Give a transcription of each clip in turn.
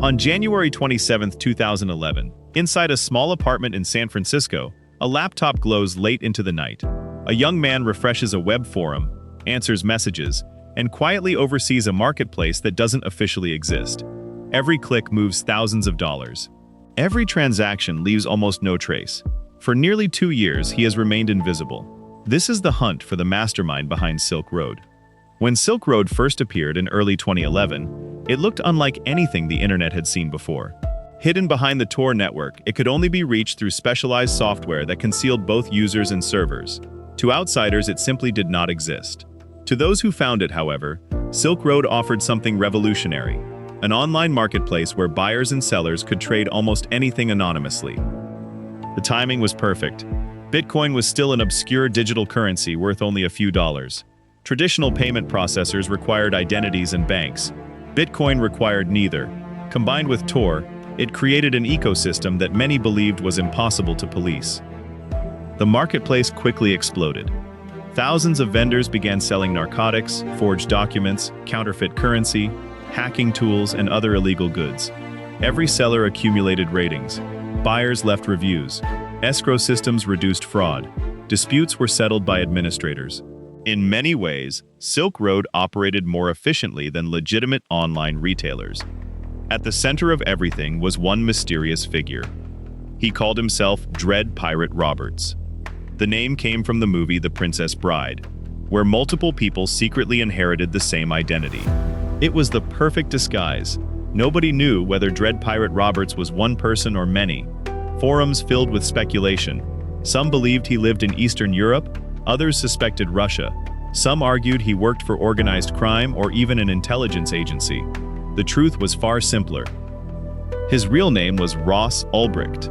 On January 27, 2011, inside a small apartment in San Francisco, a laptop glows late into the night. A young man refreshes a web forum, answers messages, and quietly oversees a marketplace that doesn't officially exist. Every click moves thousands of dollars. Every transaction leaves almost no trace. For nearly 2 years, he has remained invisible. This is the hunt for the mastermind behind Silk Road. When Silk Road first appeared in early 2011, it looked unlike anything the internet had seen before. Hidden behind the Tor network, it could only be reached through specialized software that concealed both users and servers. To outsiders, it simply did not exist. To those who found it, however, Silk Road offered something revolutionary: an online marketplace where buyers and sellers could trade almost anything anonymously. The timing was perfect. Bitcoin was still an obscure digital currency worth only a few dollars. Traditional payment processors required identities and banks. Bitcoin required neither. Combined with Tor, it created an ecosystem that many believed was impossible to police. The marketplace quickly exploded. Thousands of vendors began selling narcotics, forged documents, counterfeit currency, hacking tools, and other illegal goods. Every seller accumulated ratings. Buyers left reviews. Escrow systems reduced fraud. Disputes were settled by administrators. In many ways, Silk Road operated more efficiently than legitimate online retailers. At the center of everything was one mysterious figure. He called himself Dread Pirate Roberts. The name came from the movie The Princess Bride, where multiple people secretly inherited the same identity. It was the perfect disguise. Nobody knew whether Dread Pirate Roberts was one person or many. Forums filled with speculation. Some believed he lived in Eastern Europe, others suspected Russia. Some argued he worked for organized crime or even an intelligence agency. The truth was far simpler. His real name was Ross Ulbricht.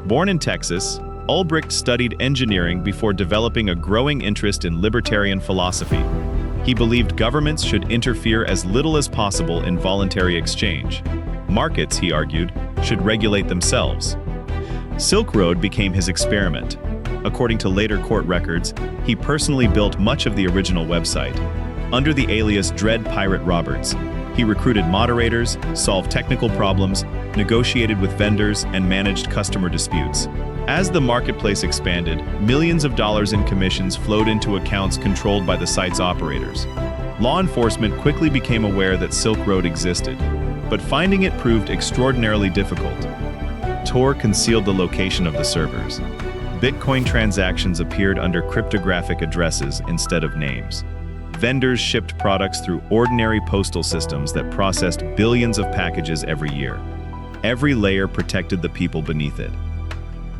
Born in Texas, Ulbricht studied engineering before developing a growing interest in libertarian philosophy. He believed governments should interfere as little as possible in voluntary exchange. Markets, he argued, should regulate themselves. Silk Road became his experiment. According to later court records, he personally built much of the original website. Under the alias Dread Pirate Roberts, he recruited moderators, solved technical problems, negotiated with vendors, and managed customer disputes. As the marketplace expanded, millions of dollars in commissions flowed into accounts controlled by the site's operators. Law enforcement quickly became aware that Silk Road existed, but finding it proved extraordinarily difficult. Tor concealed the location of the servers. Bitcoin transactions appeared under cryptographic addresses instead of names. Vendors shipped products through ordinary postal systems that processed billions of packages every year. Every layer protected the people beneath it.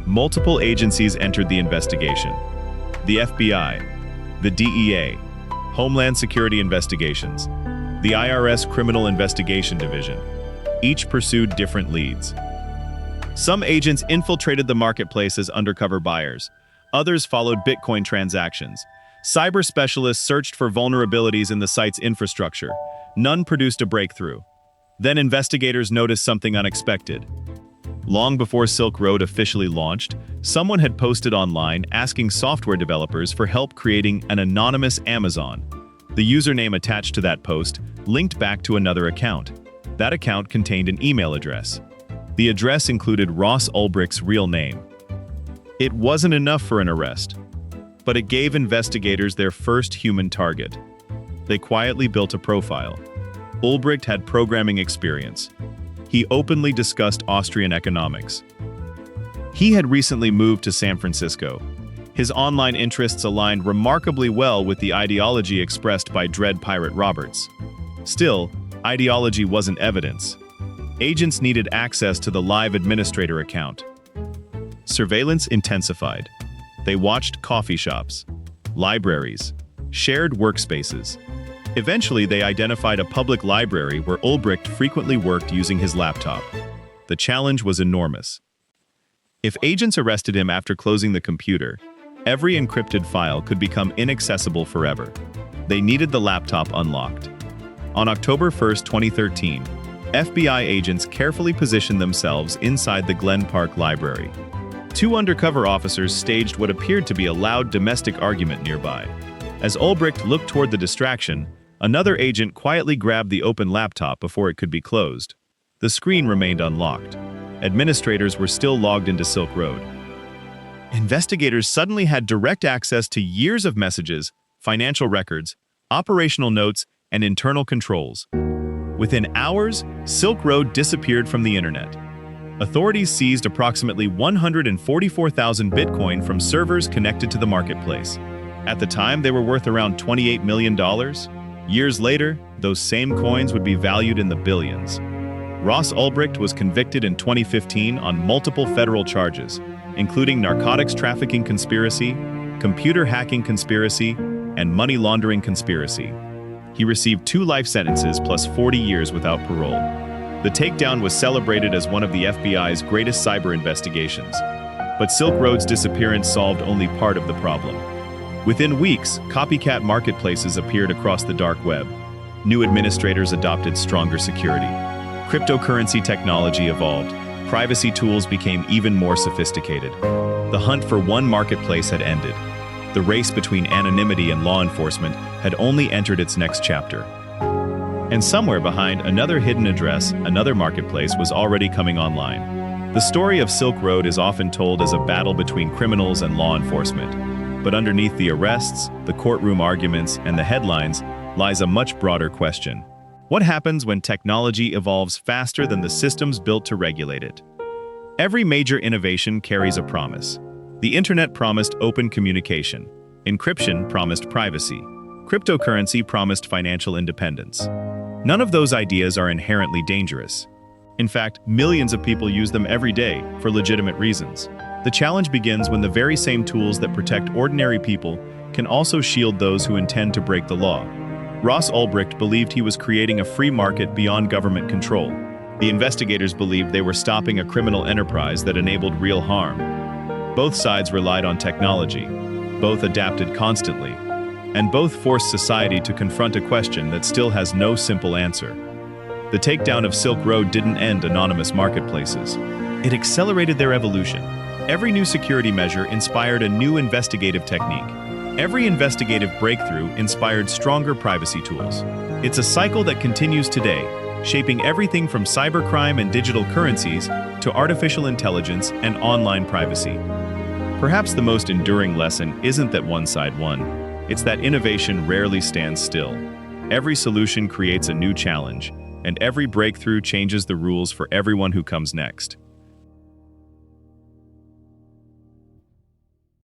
Multiple agencies entered the investigation: the FBI, the DEA, Homeland Security Investigations, the IRS Criminal Investigation Division. Each pursued different leads. Some agents infiltrated the marketplace as undercover buyers. Others followed Bitcoin transactions. Cyber specialists searched for vulnerabilities in the site's infrastructure. None produced a breakthrough. Then investigators noticed something unexpected. Long before Silk Road officially launched, someone had posted online asking software developers for help creating an anonymous Amazon. The username attached to that post linked back to another account. That account contained an email address. The address included Ross Ulbricht's real name. It wasn't enough for an arrest, but it gave investigators their first human target. They quietly built a profile. Ulbricht had programming experience. He openly discussed Austrian economics. He had recently moved to San Francisco. His online interests aligned remarkably well with the ideology expressed by Dread Pirate Roberts. Still, ideology wasn't evidence. Agents needed access to the live administrator account. Surveillance intensified. They watched coffee shops, libraries, shared workspaces. Eventually, they identified a public library where Ulbricht frequently worked using his laptop. The challenge was enormous. If agents arrested him after closing the computer, every encrypted file could become inaccessible forever. They needed the laptop unlocked. On October 1, 2013, FBI agents carefully positioned themselves inside the Glen Park Library. Two undercover officers staged what appeared to be a loud domestic argument nearby. As Ulbricht looked toward the distraction, another agent quietly grabbed the open laptop before it could be closed. The screen remained unlocked. Administrators were still logged into Silk Road. Investigators suddenly had direct access to years of messages, financial records, operational notes, and internal controls. Within hours, Silk Road disappeared from the internet. Authorities seized approximately 144,000 Bitcoin from servers connected to the marketplace. At the time, they were worth around $28 million. Years later, those same coins would be valued in the billions. Ross Ulbricht was convicted in 2015 on multiple federal charges, including narcotics trafficking conspiracy, computer hacking conspiracy, and money laundering conspiracy. He received 2 life sentences plus 40 years without parole. The takedown was celebrated as one of the FBI's greatest cyber investigations. But Silk Road's disappearance solved only part of the problem. Within weeks, copycat marketplaces appeared across the dark web. New administrators adopted stronger security. Cryptocurrency technology evolved. Privacy tools became even more sophisticated. The hunt for one marketplace had ended. The race between anonymity and law enforcement had only entered its next chapter. And somewhere behind another hidden address, another marketplace was already coming online. The story of Silk Road is often told as a battle between criminals and law enforcement. But underneath the arrests, the courtroom arguments, and the headlines lies a much broader question. What happens when technology evolves faster than the systems built to regulate it? Every major innovation carries a promise. The internet promised open communication. Encryption promised privacy. Cryptocurrency promised financial independence. None of those ideas are inherently dangerous. In fact, millions of people use them every day for legitimate reasons. The challenge begins when the very same tools that protect ordinary people can also shield those who intend to break the law. Ross Ulbricht believed he was creating a free market beyond government control. The investigators believed they were stopping a criminal enterprise that enabled real harm. Both sides relied on technology. Both adapted constantly. And both forced society to confront a question that still has no simple answer. The takedown of Silk Road didn't end anonymous marketplaces. It accelerated their evolution. Every new security measure inspired a new investigative technique. Every investigative breakthrough inspired stronger privacy tools. It's a cycle that continues today, shaping everything from cybercrime and digital currencies to artificial intelligence and online privacy. Perhaps the most enduring lesson isn't that one side won. It's that innovation rarely stands still. Every solution creates a new challenge, and every breakthrough changes the rules for everyone who comes next.